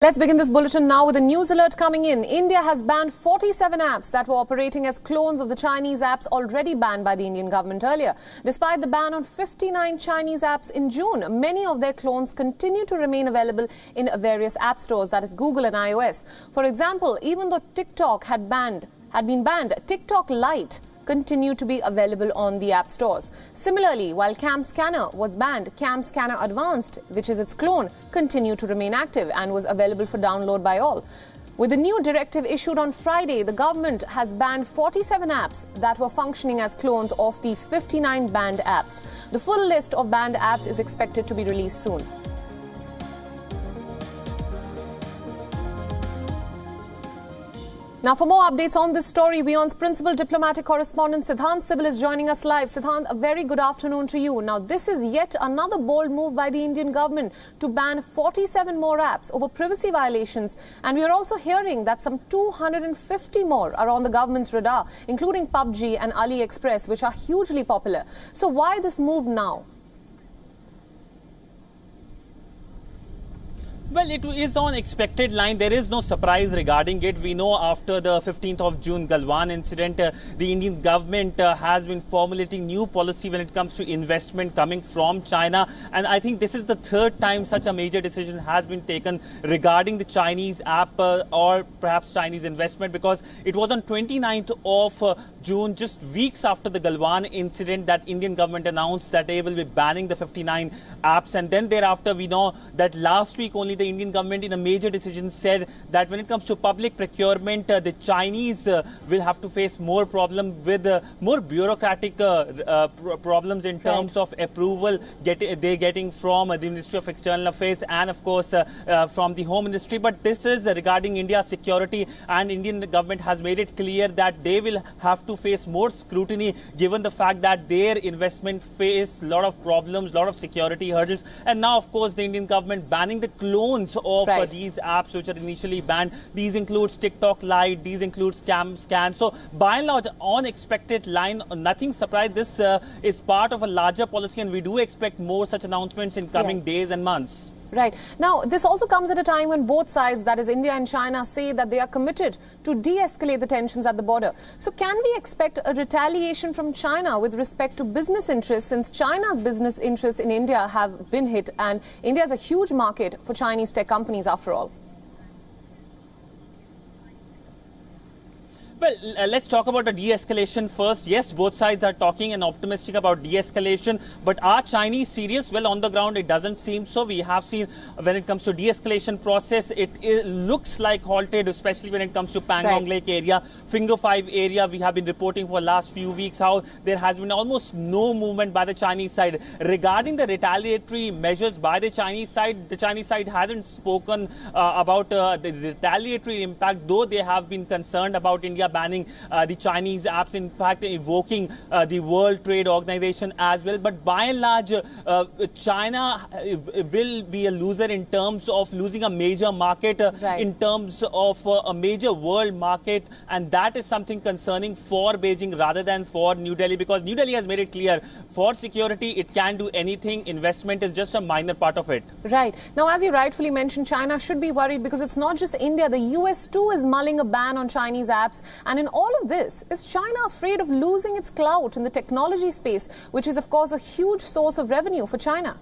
Let's begin this bulletin now with a news alert coming in. India has banned 47 apps that were operating as clones of the Chinese apps already banned by the Indian government earlier. Despite the ban on 59 Chinese apps in June, many of their clones continue to remain available in various app stores, that is Google and iOS. For example, even though TikTok had been banned, TikTok Lite continue to be available on the app stores. Similarly, while Cam Scanner was banned, Cam Scanner Advanced, which is its clone, continued to remain active and was available for download by all. With the new directive issued on Friday, the government has banned 47 apps that were functioning as clones of these 59 banned apps. The full list of banned apps is expected to be released soon. Now, for more updates on this story, WION's principal diplomatic correspondent Siddhant Sibal is joining us live. Siddhant, a very good afternoon to you. Now, this is yet another bold move by the Indian government to ban 47 more apps over privacy violations. And we are also hearing that some 250 more are on the government's radar, including PUBG and AliExpress, which are hugely popular. So why this move now? Well, it is on expected line. There is no surprise regarding it. We know after the 15th of June Galwan incident, the Indian government has been formulating new policy when it comes to investment coming from China. And I think this is the third time such a major decision has been taken regarding the Chinese app or perhaps Chinese investment, because it was on 29th of June, just weeks after the Galwan incident, that Indian government announced that they will be banning the 59 apps. And then thereafter, we know that last week only the Indian government in a major decision said that when it comes to public procurement, the Chinese will have to face more problem with more bureaucratic problems in terms of approval they're getting from the Ministry of External Affairs and of course from the Home Ministry. But this is regarding India's security, and Indian government has made it clear that they will have to face more scrutiny given the fact that their investment face a lot of problems, a lot of security hurdles. And now of course the Indian government banning the clone of these apps which are initially banned. These includes TikTok Lite, these includes Cam Scan. So by and large, on expected line, nothing surprised. This is part of a larger policy, and we do expect more such announcements in coming days and months. Right. Now, this also comes at a time when both sides, that is India and China, say that they are committed to de-escalate the tensions at the border. So can we expect a retaliation from China with respect to business interests, since China's business interests in India have been hit, and India is a huge market for Chinese tech companies after all? Well, let's talk about the de-escalation first. Yes, both sides are talking and optimistic about de-escalation, but are Chinese serious? Well, on the ground, it doesn't seem so. We have seen when it comes to de-escalation process, it looks like halted, especially when it comes to Pangong Lake area, Finger 5 area. We have been reporting for the last few weeks how there has been almost no movement by the Chinese side. Regarding the retaliatory measures by the Chinese side hasn't spoken about the retaliatory impact, though they have been concerned about India banning the Chinese apps, in fact invoking the World Trade Organization as well. But by and large, China will be a loser in terms of losing a major market, in terms of a major world market, and that is something concerning for Beijing rather than for New Delhi, because New Delhi has made it clear for security it can do anything. Investment is just a minor part of it. Right. Now, as you rightfully mentioned, China should be worried because it's not just India. The US too is mulling a ban on Chinese apps. And in all of this, is China afraid of losing its clout in the technology space, which is, of course, a huge source of revenue for China?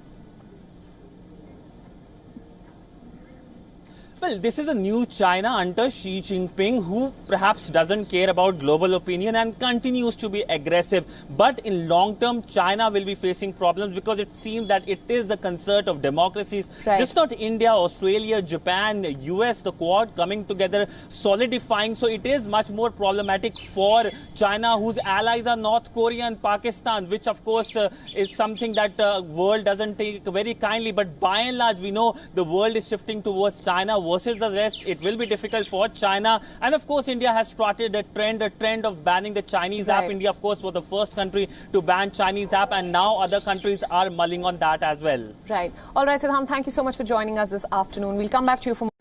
Well, this is a new China under Xi Jinping, who perhaps doesn't care about global opinion and continues to be aggressive. But in long term, China will be facing problems because it seems that it is a concert of democracies, just not India, Australia, Japan, US, the Quad coming together, solidifying. So it is much more problematic for China, whose allies are North Korea and Pakistan, which of course is something that the world doesn't take very kindly. But by and large, we know the world is shifting towards China versus the rest. It will be difficult for China. And of course, India has started a trend of banning the Chinese app. India, of course, was the first country to ban Chinese app, and now other countries are mulling on that as well. Right. All right, Siddhant, thank you so much for joining us this afternoon. We'll come back to you for more.